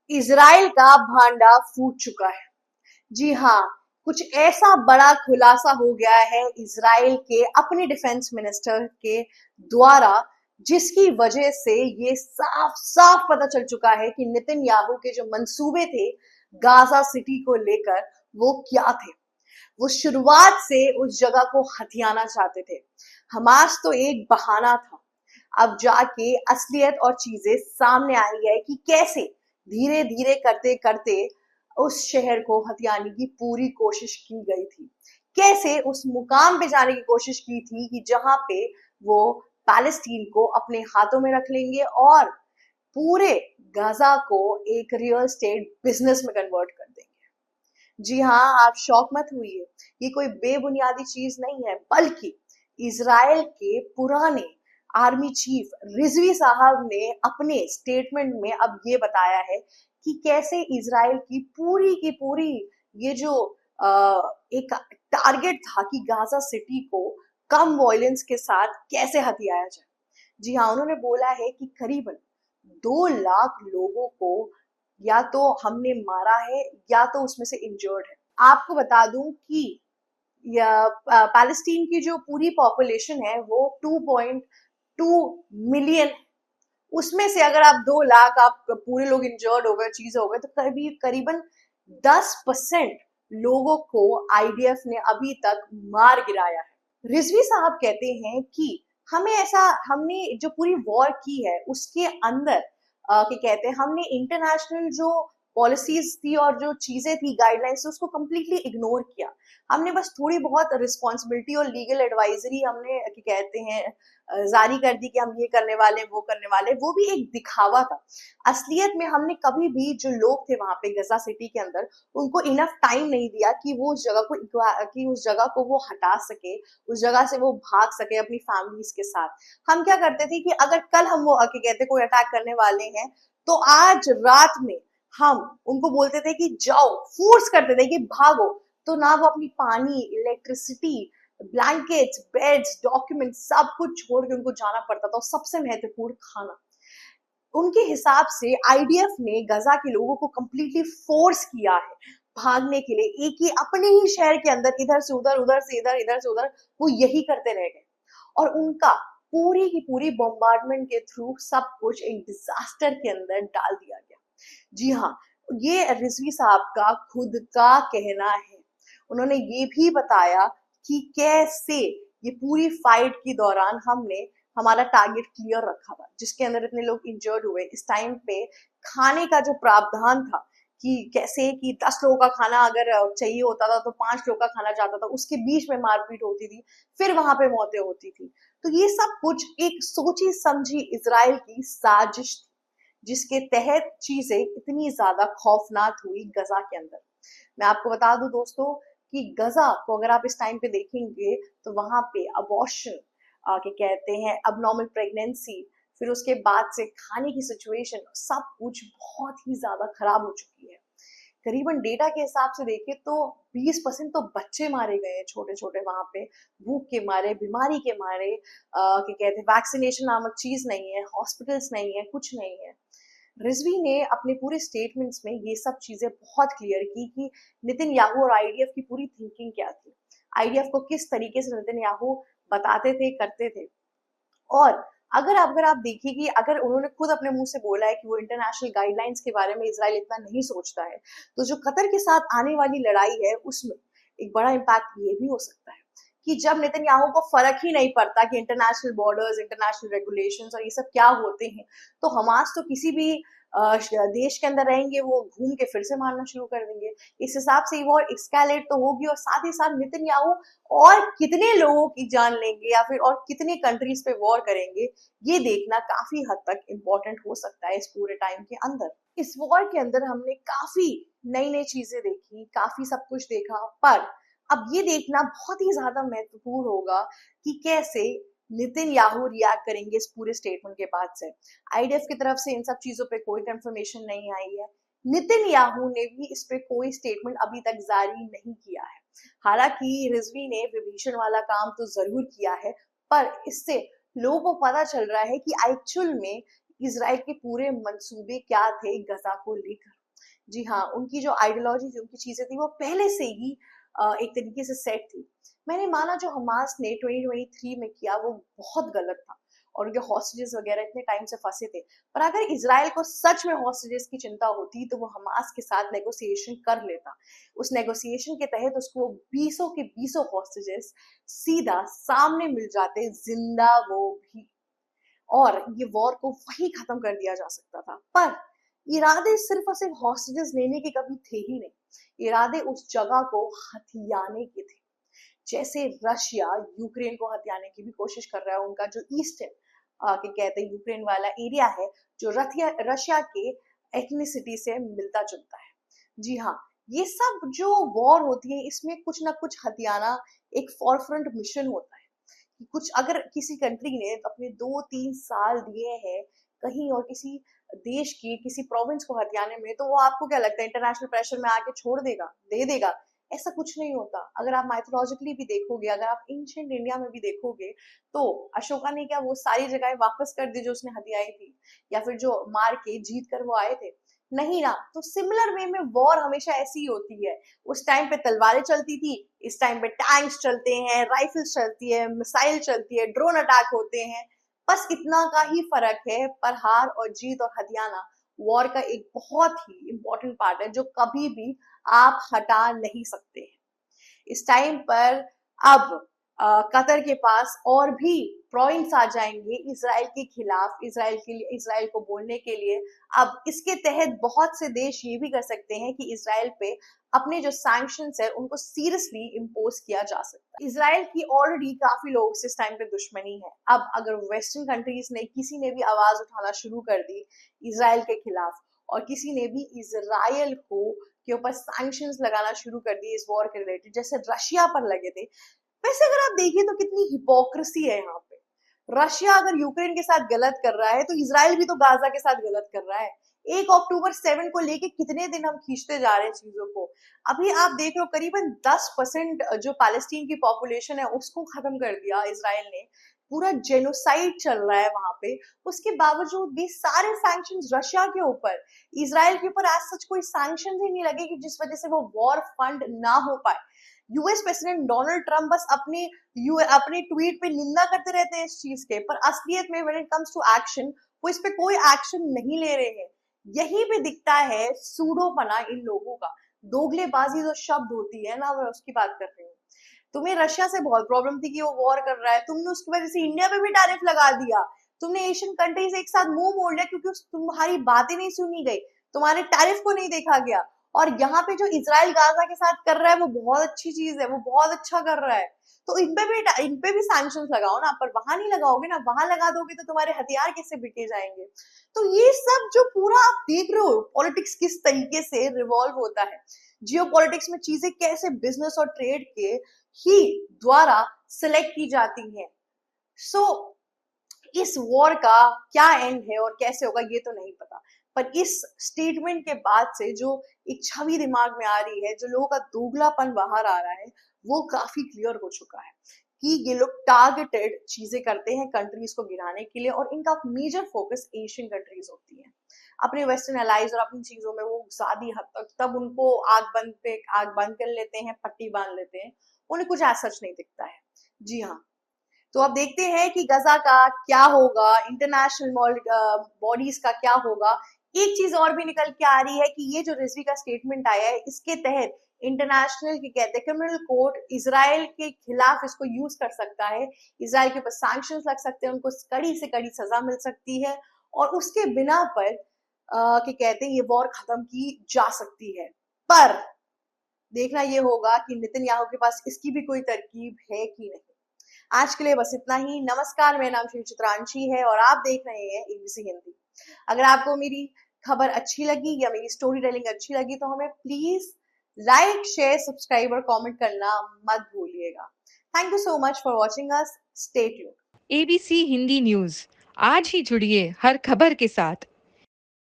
Israel का भांडा फूट चुका है। जी हाँ, कुछ ऐसा बड़ा खुलासा हो गया है इजराइल के अपने डिफेंस मिनिस्टर के द्वारा, जिसकी वजह से ये साफ साफ पता चल चुका है कि नेतन्याहू के जो मंसूबे थे गाजा सिटी को लेकर वो क्या थे। वो शुरुआत से उस जगह को हथियाना चाहते थे। हमास तो एक बहाना था। अब जाके असलियत और चीजें सामने आई है कि कैसे धीरे धीरे करते करते उस शहर को हथियाने की पूरी कोशिश की गई थी। कैसे उस मुकाम पे जाने की कोशिश की थी कि जहां पे वो पैलेस्टीन को अपने हाथों में रख लेंगे और पूरे गाजा को एक रियल स्टेट बिजनेस में कन्वर्ट कर देंगे। जी हाँ, आप शौक मत हुइए, ये कोई बेबुनियादी चीज नहीं है, बल्कि इजराइल के पुराने आर्मी चीफ रिजवी साहब ने अपने स्टेटमेंट में अब ये बताया है कि कैसे इजराइल की पूरी ये जो एक टारगेट था कि गाजा सिटी को कम वॉयलेंस के साथ कैसे हथियाया जाए। जी हाँ, उन्होंने बोला है कि करीबन 2 लाख लोगों को या तो हमने मारा है या तो उसमें से इंजर्ड है। आपको बता दूं कि पैलेस्टीन की जो पूरी पॉपुलेशन है वो 2.2 मिलियन है। उसमें से अगर आप 2 लाख आप पूरे लोग इंजर्ड हो गए, चीज हो गए, तो करीबन 10% लोगों को आईडीएफ ने अभी तक मार गिराया है। रिजवी साहब कहते हैं कि हमने जो पूरी वॉर की है उसके अंदर क्या कहते हैं, हमने इंटरनेशनल जो पॉलिसीज थी और जो चीजें थी गाइडलाइंस उसको कम्प्लीटली इग्नोर किया। हमने बस थोड़ी बहुत रिस्पॉन्सिबिलिटी और लीगल एडवाइजरी हमने क्या कहते हैं जारी कर दी कि हम ये करने वाले वो करने वाले, वो भी एक दिखावा था। असलियत में हमने कभी भी जो लोग थे वहां पे गजा सिटी के अंदर उनको इनफ टाइम नहीं दिया कि वो उस जगह को वो हटा सके, उस जगह से वो भाग सके अपनी फैमिलीज के साथ। हम क्या करते थे कि अगर कल हम वो क्या कहते कोई अटैक करने वाले हैं तो आज रात में हम उनको बोलते थे कि जाओ, फोर्स करते थे कि भागो। तो ना वो अपनी पानी, इलेक्ट्रिसिटी, ब्लैंकेट्स, बेड्स, डॉक्यूमेंट्स सब कुछ छोड़ के उनको जाना पड़ता था, और सबसे महत्वपूर्ण खाना। उनके हिसाब से आईडीएफ ने गजा के लोगों को कंप्लीटली फोर्स किया है भागने के लिए, एक ही अपने ही शहर के अंदर इधर से उधर, उधर से इधर, इधर से उधर, वो यही करते रह गए। और उनका पूरी की पूरी बॉम्बार्डमेंट के थ्रू सब कुछ एक डिजास्टर के अंदर डाल दिया गया। जी हाँ, ये रिजवी साहब का खुद का कहना है। उन्होंने ये भी बताया कि कैसे ये पूरी फाइट के दौरान हमने हमारा टारगेट क्लियर रखा था, जिसके अंदर इतने लोग इंजर्ड हुए। इस टाइम पे खाने का जो प्रावधान था कि कैसे कि 10 लोगों का खाना अगर चाहिए होता था तो 5 लोगों का खाना जाता था, उसके बीच में मारपीट होती थी, फिर वहां पे मौतें होती थी। तो ये सब कुछ एक सोची समझी इजराइल की साजिश थी, जिसके तहत चीजें इतनी ज्यादा खौफनाक हुई गजा के अंदर। मैं आपको बता दूं दोस्तों कि गजा को अगर आप इस टाइम पे देखेंगे तो वहां पे अबॉर्शन, क्या कहते हैं, अबनॉर्मल प्रेगनेंसी, फिर उसके बाद से खाने की सिचुएशन, सब कुछ बहुत ही ज्यादा खराब हो चुकी है। करीबन डेटा के हिसाब से देखें तो 20% तो बच्चे मारे गए हैं छोटे छोटे वहां पे, भूख के मारे, बीमारी के मारे। क्या कहते हैं, वैक्सीनेशन नामक चीज नहीं है, हॉस्पिटल्स नहीं है, कुछ नहीं है। रिजवी ने अपने पूरे स्टेटमेंट्स में ये सब चीजें बहुत क्लियर की कि नेतन्याहू और आईडीएफ की पूरी थिंकिंग क्या थी, आईडीएफ को किस तरीके से नेतन्याहू बताते थे, करते थे। और अगर आप देखिए कि अगर उन्होंने खुद अपने मुंह से बोला है कि वो इंटरनेशनल गाइडलाइंस के बारे में इजराइल इतना नहीं सोचता है, तो जो कतर के साथ आने वाली लड़ाई है उसमें एक बड़ा इम्पैक्ट ये भी हो सकता है कि जब नेतन्याहू को फर्क ही नहीं पड़ता कि इंटरनेशनल बॉर्डर्स, इंटरनेशनल रेगुलेशंस और ये सब क्या होते हैं, तो हमास तो किसी भी देश के अंदर रहेंगे वो घूम के फिर से मारना शुरू कर देंगे। इस हिसाब से वो एक्सकैलेट तो होगी, और साथ ही साथ नेतन्याहू और कितने लोगों की जान लेंगे या फिर और कितने कंट्रीज पे वॉर करेंगे, ये देखना काफी हद तक इम्पोर्टेंट हो सकता है इस पूरे टाइम के अंदर। इस वॉर के अंदर हमने काफी नई नई चीजें देखी, काफी सब कुछ देखा, पर अब ये देखना बहुत ही ज्यादा महत्वपूर्ण होगा कि कैसे नेतन्याहू रिएक्ट करेंगे इस पूरे स्टेटमेंट के बाद से। आईडीएफ की तरफ से इन सब चीजों पे कोई कंफर्मेशन नहीं आई है। नेतन्याहू ने भी इस पे कोई स्टेटमेंट अभी तक जारी नहीं किया है। हालांकि रिजवी ने विभीषण वाला काम तो जरूर किया है, पर इससे लोगों को पता चल रहा है कि एक्चुअल में इजराइल के पूरे मंसूबे क्या थे गजा को लेकर। जी हाँ, उनकी जो आइडियोलॉजी थी, उनकी चीजें थी, वो पहले से ही एक तरीके से सेट थी। मैंने माना जो हमास ने 2023 में किया वो बहुत गलत था, और उनके हॉस्टेजेस वगैरह इतने टाइम से फंसे थे। पर अगर इसराइल को सच में हॉस्टेजेस की चिंता होती तो वो हमास के साथ नेगोशिएशन कर लेता। उस नेगोशिएशन के तहत उसको बीसों के बीसों हॉस्टेजेस सीधा सामने मिल जाते, जिंदा वो भी, और ये वॉर को वही खत्म कर दिया जा सकता था। पर इरादे सिर्फ और सिर्फ हॉस्टेजेस लेने के कभी थे ही नहीं, इरादे उस जगह को हथियाने के थे। जैसे रशिया यूक्रेन को हथियाने की भी कोशिश कर रहा है, उनका जो ईस्ट है, के कहते हैं यूक्रेन वाला एरिया है, जो रशिया के एथनिसिटी से मिलता जुलता है। जी हाँ, ये सब जो वॉर होती है इसमें कुछ ना कुछ हथियाना एक फॉरफ्रंट मिशन होता है। कि कुछ अगर किसी कंट्री ने अपने 2-3 साल दिए हैं कहीं और किसी देश की किसी प्रोविंस को हथियाने में, तो वो आपको क्या लगता है इंटरनेशनल प्रेशर में आके छोड़ देगा, दे देगा? ऐसा कुछ नहीं होता। अगर आप माइथोलॉजिकली भी देखोगे, अगर आप एंशिएंट इंडिया में भी देखोगे, तो अशोका ने क्या वो सारी जगह वापस कर दी जो उसने हथियाई थी, या फिर जो मार के जीत कर वो आए थे? नहीं ना। तो सिमिलर वे में वॉर हमेशा ऐसी ही होती है। उस टाइम पे तलवारें चलती थी, इस टाइम पे टैंक्स चलते हैं, राइफल्स चलती है, मिसाइल चलती है, ड्रोन अटैक होते हैं। बस इतना का ही फर्क है, पर हार और जीत और हथियाना वॉर का एक बहुत ही इंपॉर्टेंट पार्ट है जो कभी भी आप हटा नहीं सकते। इस टाइम पर अब कतर के पास और भी पॉइंट्स आ जाएंगे इसराइल के खिलाफ, इसराइल के लिए, इसराइल को बोलने के लिए। अब इसके तहत बहुत से देश ये भी कर सकते हैं कि इसराइल पे अपने जो सैंक्शंस है उनको सीरियसली इम्पोज किया जा सकता है। इसराइल की ऑलरेडी काफी लोगों से इस टाइम पे दुश्मनी है। अब अगर वेस्टर्न कंट्रीज ने किसी ने भी आवाज उठाना शुरू कर दी इसराइल के खिलाफ, और किसी ने भी इसराइल को के ऊपर सैंक्शंस लगाना शुरू कर दिए इस वॉर के रिलेटेड, जैसे रशिया पर लगे थे। वैसे अगर आप देखिए तो कितनी हिपोक्रेसी है यहाँ पे। रशिया अगर यूक्रेन के साथ गलत कर रहा है तो इसराइल भी तो गाजा के साथ गलत कर रहा है। 1 अक्टूबर 7 को लेके कितने दिन हम खींचते जा रहे हैं चीजों को। अभी आप देख लो करीबन 10% जो पैलेस्टीन की पॉपुलेशन है उसको खत्म कर दिया इसराइल ने। पूरा जेनोसाइड चल रहा है वहां पे। उसके बावजूद भी सारे सैंक्शंस रशिया के ऊपर, इसराइल के ऊपर आज सच कोई सैंक्शन ही नहीं लगे कि जिस वजह से वो वॉर फंड ना हो पाए। यूएस प्रेसिडेंट डोनाल्ड ट्रंप बस अपने ट्वीट पे निंदा करते रहते हैं इस चीज के, पर असलियत में when it comes to action वो इस पे कोई एक्शन नहीं ले रहे हैं। यही पे दिखता है सूडोपना इन लोगों का। दोगलेबाजी जो शब्द होती है ना, मैं उसकी बात कर रही हूँ। तुम्हें रशिया से बहुत प्रॉब्लम थी कि वो वॉर कर रहा है, तुमने उसकी वजह से इंडिया पे भी टैरिफ लगा दिया। तुमने एशियन कंट्रीज एक साथ मुंह मोड़ लिया क्योंकि तुम्हारी बातें नहीं सुनी गई, तुम्हारे टैरिफ को नहीं देखा गया। और यहाँ पे जो इसराइल गाजा के साथ कर रहा है वो बहुत अच्छी चीज है, वो बहुत अच्छा कर रहा है। तो इन पे भी सैंक्शंस लगाओ ना, पर वहां नहीं लगाओगे ना, वहां लगा दोगे तो तुम्हारे हथियार कैसे बिके जाएंगे। तो ये सब जो पूरा आप देख रहे हो पॉलिटिक्स किस तरीके से रिवॉल्व होता है, जियो पॉलिटिक्स में चीजें कैसे बिजनेस और ट्रेड के ही द्वारा सिलेक्ट की जाती हैं। सो इस वॉर का क्या एंड है और कैसे होगा ये तो नहीं पता, पर इस स्टेटमेंट के बाद से जो एक छवि दिमाग में आ रही है, जो लोगों का दोगलापन बाहर आ रहा है, वो काफी क्लियर हो चुका है कि ये लोग टारगेटेड चीजें करते हैं कंट्रीज को गिराने के लिए, और इनका मेजर फोकस एशियन कंट्रीज होती है। अपने वेस्टर्न एलाइज और अपनी चीजों में वो ज्यादा हद तक तब उनको आग बंद कर लेते हैं, पट्टी बांध लेते हैं, उन्हें कुछ ऐसा नहीं दिखता है। जी हाँ, तो अब देखते हैं कि गजा का क्या होगा, इंटरनेशनल बॉडीज का क्या होगा। एक चीज और भी निकल के आ रही है कि ये जो रिजवी का स्टेटमेंट आया है इसके तहत इंटरनेशनल की कहते हैं क्रिमिनल कोर्ट इसराइल के खिलाफ इसको यूज कर सकता है, इसराइल के ऊपर सैंक्शंस लग सकते हैं, उनको कड़ी से कड़ी सजा मिल सकती है, और उसके बिना पर कि कहते हैं ये वॉर खत्म की जा सकती है। पर देखना ये होगा कि नेतन्याहू के पास इसकी भी कोई तरकीब है कि नहीं। आज के लिए बस इतना ही। नमस्कार, मेरा नाम श्री चित्रांशी है और आप देख रहे हैं एबीसी हिंदी। अगर आपको मेरी खबर अच्छी लगी या मेरी स्टोरी टेलिंग अच्छी लगी तो हमें प्लीज लाइक, शेयर, सब्सक्राइब और कमेंट करना मत भूलिएगा। Thank you so much for watching us. Stay tuned. ABC Hindi news, आज ही जुड़िए हर खबर के साथ।